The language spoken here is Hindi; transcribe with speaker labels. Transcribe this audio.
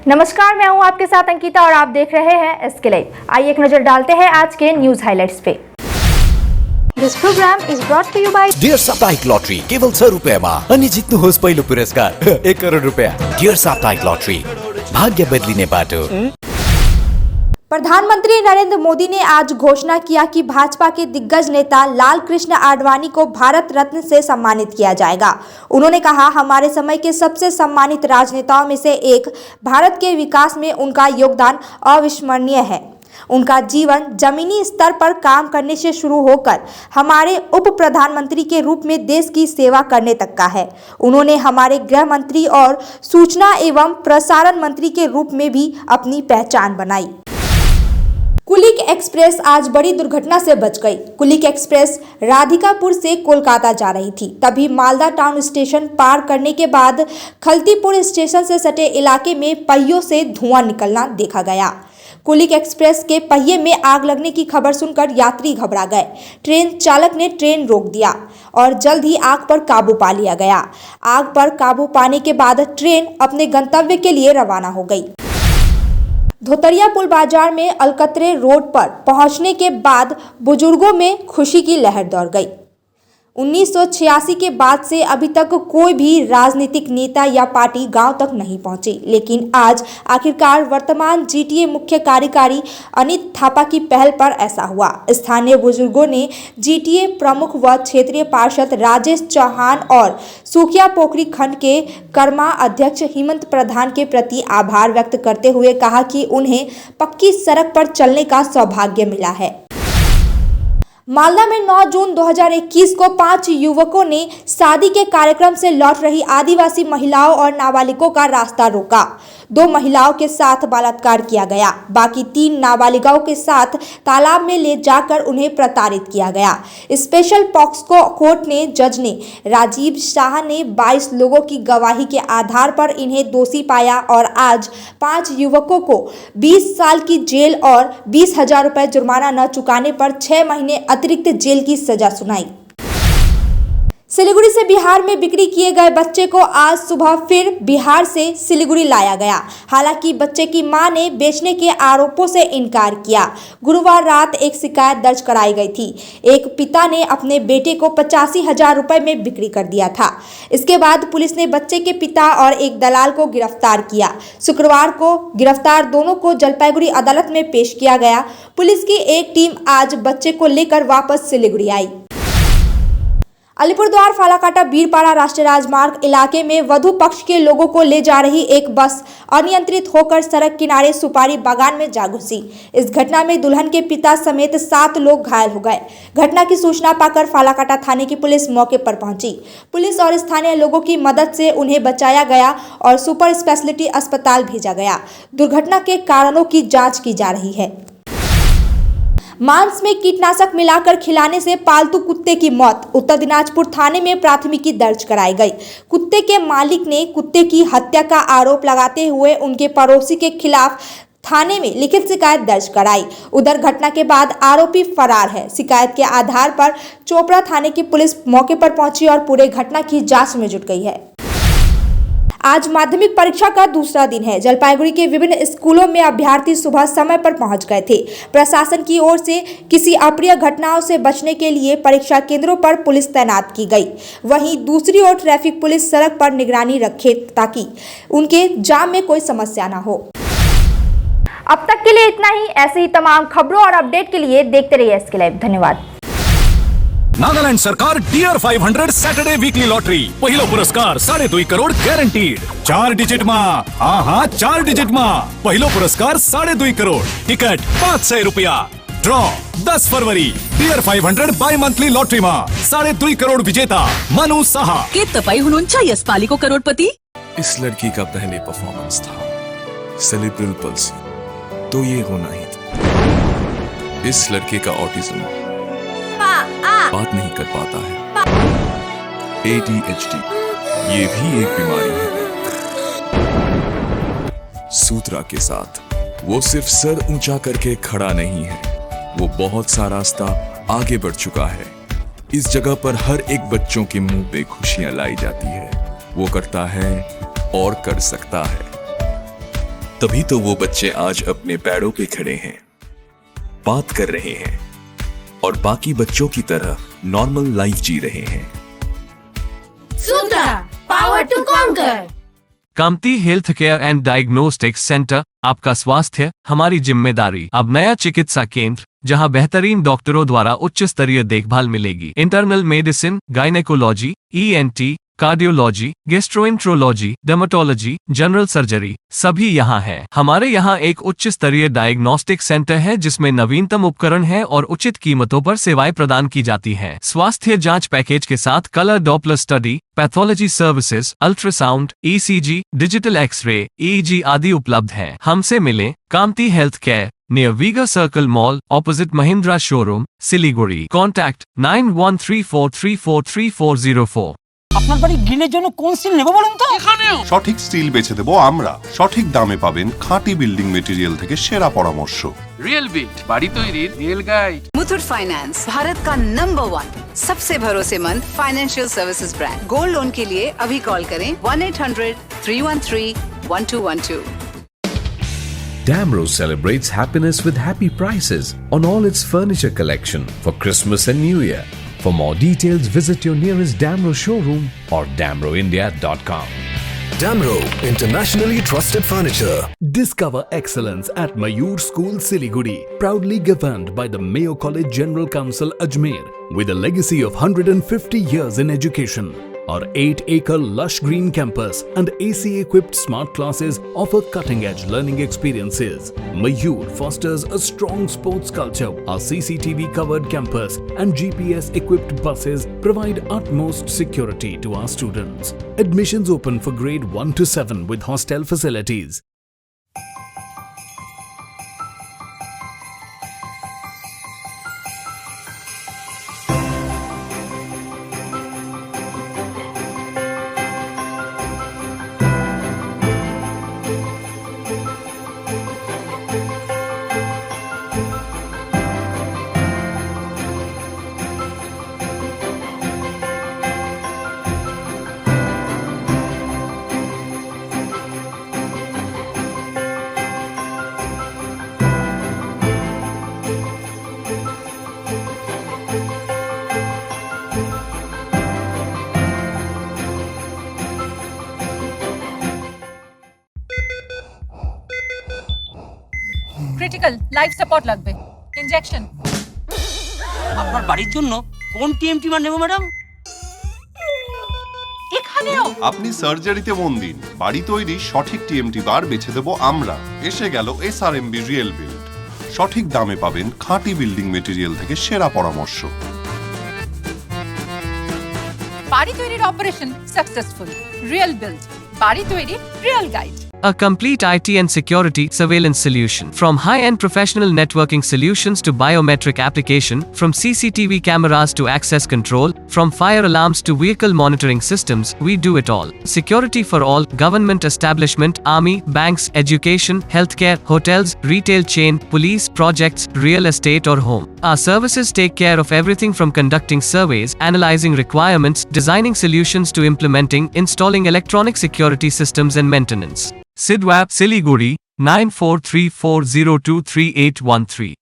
Speaker 1: नमस्कार, मैं हूं आपके साथ अंकिता और आप देख रहे हैं एसके लाइव। आइए एक नजर डालते हैं आज के न्यूज हाइलाइट्स पे। This program is brought to you by
Speaker 2: dear साप्ताहिक लॉटरी केवल 100 रुपयामा अनि जित्नुहोस् पहिलो पुरस्कार 1 करोड रुपया। डियर साप्ताहिक लॉटरी, भाग्य बदलिने बाटो।
Speaker 1: प्रधानमंत्री नरेंद्र मोदी ने आज घोषणा किया कि भाजपा के दिग्गज नेता लाल कृष्ण आडवाणी को भारत रत्न से सम्मानित किया जाएगा। उन्होंने कहा, हमारे समय के सबसे सम्मानित राजनेताओं में से एक, भारत के विकास में उनका योगदान अविस्मरणीय है। उनका जीवन जमीनी स्तर पर काम करने से शुरू होकर हमारे उप प्रधानमंत्री के रूप में देश की सेवा करने तक का है। उन्होंने हमारे गृह मंत्री और सूचना एवं प्रसारण मंत्री के रूप में भी अपनी पहचान बनाई। कुलिक एक्सप्रेस आज बड़ी दुर्घटना से बच गई। कुलिक एक्सप्रेस राधिकापुर से कोलकाता जा रही थी। तभी मालदा टाउन स्टेशन पार करने के बाद खलतीपुर स्टेशन से सटे इलाके में पहियों से धुआं निकलना देखा गया। कुलिक एक्सप्रेस के पहिए में आग लगने की खबर सुनकर यात्री घबरा गए। ट्रेन चालक ने ट्रेन रोक दिया और जल्द ही आग पर काबू पा लिया गया। आग पर काबू पाने के बाद ट्रेन अपने गंतव्य के लिए रवाना हो गई। धोतरिया पुल बाजार में अलकतरे रोड पर पहुंचने के बाद बुजुर्गों में खुशी की लहर दौड़ गई। 1986 के बाद से अभी तक कोई भी राजनीतिक नेता या पार्टी गांव तक नहीं पहुंची, लेकिन आज आखिरकार वर्तमान जीटीए मुख्य कार्यकारी अनित थापा की पहल पर ऐसा हुआ। स्थानीय बुजुर्गों ने जीटीए प्रमुख व क्षेत्रीय पार्षद राजेश चौहान और सुखिया पोखरी खंड के कर्मा अध्यक्ष हेमंत प्रधान के प्रति आभार व्यक्त करते हुए कहा कि उन्हें पक्की सड़क पर चलने का सौभाग्य मिला है। मालदा में 9 जून 2021 को 5 युवकों ने शादी के कार्यक्रम से लौट रही आदिवासी महिलाओं और नाबालिगों का रास्ता रोका। 2 महिलाओं के साथ बलात्कार किया गया। बाकी 3 नाबालिगों के साथ तालाब में ले जाकर उन्हें प्रताड़ित किया गया। स्पेशल पॉक्सो कोर्ट ने जज ने राजीव शाह ने 22 लोगों की गवाही के आधार पर इन्हें दोषी पाया और आज 5 युवकों को 20 साल की जेल और 20,000 रुपए जुर्माना न चुकाने पर 6 महीने अतिरिक्त जेल की सजा सुनाई। सिलीगुड़ी से बिहार में बिक्री किए गए बच्चे को आज सुबह फिर बिहार से सिलीगुड़ी लाया गया। हालांकि बच्चे की मां ने बेचने के आरोपों से इनकार किया। गुरुवार रात एक शिकायत दर्ज कराई गई थी। एक पिता ने अपने बेटे को 85,000 रुपए में बिक्री कर दिया था। इसके बाद पुलिस ने बच्चे के पिता और एक दलाल को गिरफ्तार किया। शुक्रवार को गिरफ्तार दोनों को जलपाईगुड़ी अदालत में पेश किया गया। पुलिस की एक टीम आज बच्चे को लेकर वापस सिलीगुड़ी आई। अलीपुरद्वार फालाकाटा बीरपाड़ा राष्ट्रीय राजमार्ग इलाके में वधु पक्ष के लोगों को ले जा रही एक बस अनियंत्रित होकर सड़क किनारे सुपारी बागान में जा घुसी। इस घटना में दुल्हन के पिता समेत 7 लोग घायल हो गए। घटना की सूचना पाकर फालाकाटा थाने की पुलिस मौके पर पहुंची। पुलिस और स्थानीय लोगों की मदद से उन्हें बचाया गया और सुपर स्पेशलिटी अस्पताल भेजा गया। दुर्घटना के कारणों की जाँच की जा रही है। मांस में कीटनाशक मिलाकर खिलाने से पालतू कुत्ते की मौत। उत्तर दिनाजपुर थाने में प्राथमिकी दर्ज कराई गई। कुत्ते के मालिक ने कुत्ते की हत्या का आरोप लगाते हुए उनके पड़ोसी के खिलाफ थाने में लिखित शिकायत दर्ज कराई। उधर घटना के बाद आरोपी फरार है। शिकायत के आधार पर चोपड़ा थाने की पुलिस मौके पर पहुंची और पूरे घटना की जांच में जुट गई है। आज माध्यमिक परीक्षा का दूसरा दिन है। जलपाईगुड़ी के विभिन्न स्कूलों में अभ्यर्थी सुबह समय पर पहुंच गए थे। प्रशासन की ओर से किसी अप्रिय घटनाओं से बचने के लिए परीक्षा केंद्रों पर पुलिस तैनात की गई। वहीं दूसरी ओर ट्रैफिक पुलिस सड़क पर निगरानी रखे ताकि उनके जाम में कोई समस्या न हो। अब तक के लिए इतना ही। ऐसे ही तमाम खबरों और अपडेट के लिए देखते रहिए एसके लाइव। धन्यवाद।
Speaker 3: नागालैंड सरकार डियर 500 सैटरडे वीकली लॉटरी पहिलो पुरस्कार 2.5 करोड़ गैरंटीड 4 डिजिट में 4 डिजिट में पहिलो पुरस्कार 2.5 करोड़ टिकट 500 रुपया draw 10 February dear 500 by monthly lottery में 2.5 करोड़ विजेता मनु साहा
Speaker 4: के तपाई हुनुहुन्छ यसपालिको करोड़पति।
Speaker 5: इस लड़की का पहले परफॉर्मेंस था सेलिब्रल पल्सी, तो ये होना ही था। इस लड़के का ऑटिज्म, बात नहीं कर पाता है। ADHD ये भी एक बीमारी है। सूत्रा के साथ वो सिर्फ सर ऊंचा करके खड़ा नहीं है, वो बहुत सा रास्ता आगे बढ़ चुका है। इस जगह पर हर एक बच्चों के मुंह पे खुशियां लाई जाती है। वो करता है और कर सकता है। तभी तो वो बच्चे आज अपने पैरों पे खड़े हैं, बात कर रहे हैं और बाकी बच्चों की तरह नॉर्मल लाइफ जी रहे हैं।
Speaker 6: Sutra, power to conquer.
Speaker 7: Kamati health care and diagnostics centre, आपका स्वास्थ्य हमारी जिम्मेदारी। अब नया चिकित्सा केंद्र जहां बेहतरीन डॉक्टरों द्वारा उच्च स्तरीय देखभाल मिलेगी। Internal medicine, gynaecology, ENT, cardiology, gastroenterology, dermatology, general surgery सभी यहाँ है। हमारे यहाँ एक उच्च स्तरीय डायग्नोस्टिक सेंटर है जिसमें नवीनतम उपकरण है और उचित कीमतों पर सेवाएं प्रदान की जाती हैं। स्वास्थ्य जांच पैकेज के साथ colour Doppler study, pathology services, ultrasound, ECG, digital X-ray, EEG आदि उपलब्ध हैं। हमसे मिलें कामती हेल्थ केयर, near Vega circle mall, opposite Mahindra showroom, Siliguri. Contact 9134343404।
Speaker 8: আপনার বাড়ি গ্রিলের জন্য কোন স্টিল নেব বলুন তো? এখানেও
Speaker 9: সঠিক স্টিল বেছে দেবো আমরা। সঠিক দামে পাবেন খাঁটি বিল্ডিং মেটেরিয়াল থেকে সেরা পরামর্শ।
Speaker 10: रियल बिल्ड बाड़ी तैयारी real guide.
Speaker 11: Muthoot finance Bharat का नंबर 1 सबसे भरोसेमंद financial services brand. Gold loan के लिए अभी कॉल करें 1-800-313-1212।
Speaker 12: Damro celebrates happiness with happy prices on all its furniture collection for Christmas and New Year. For more details, visit your nearest Damro showroom or damroindia.com.
Speaker 2: Damro, internationally trusted furniture.
Speaker 13: Discover excellence at Mayur School, Siliguri, proudly governed by the Mayo College General Council, Ajmer, with a legacy of 150 years in education. Our 8-acre lush green campus and AC-equipped smart classes offer cutting-edge learning experiences. Mayur fosters a strong sports culture. Our CCTV-covered campus and GPS-equipped buses provide utmost security to our students. Admissions open for grade 1 to 7 with hostel facilities.
Speaker 4: Critical life support লাগবে, ইনজেকশন।
Speaker 8: আপনার বাড়ির জন্য কোন টিএমটি মান নেব ম্যাডাম?
Speaker 4: এখানেও
Speaker 9: আপনি সার্জারিতে মন দিন, বাড়ি তৈরি সঠিক টিএমটি বার বেছে দেবো আমরা। এসে গেল SRMB রিয়েল বিল্ড। সঠিক দামে পাবেন খাঁটি বিল্ডিং মেটেরিয়াল থেকে সেরা পরামর্শ।
Speaker 4: বাড়ি তৈরির অপারেশন সাকসেসফুল। রিয়েল বিল্ড, বাড়ি তৈরির real guide.
Speaker 7: A complete IT and security surveillance solution. From high-end professional networking solutions to biometric application, from CCTV cameras to access control, from fire alarms to vehicle monitoring systems, we do it all. Security for all, government establishment, army, banks, education, healthcare, hotels, retail chain, police, projects, real estate or home. Our services take care of everything from conducting surveys, analyzing requirements, designing solutions to implementing, installing electronic security systems and maintenance. Sidwap, Siliguri, 9434023813.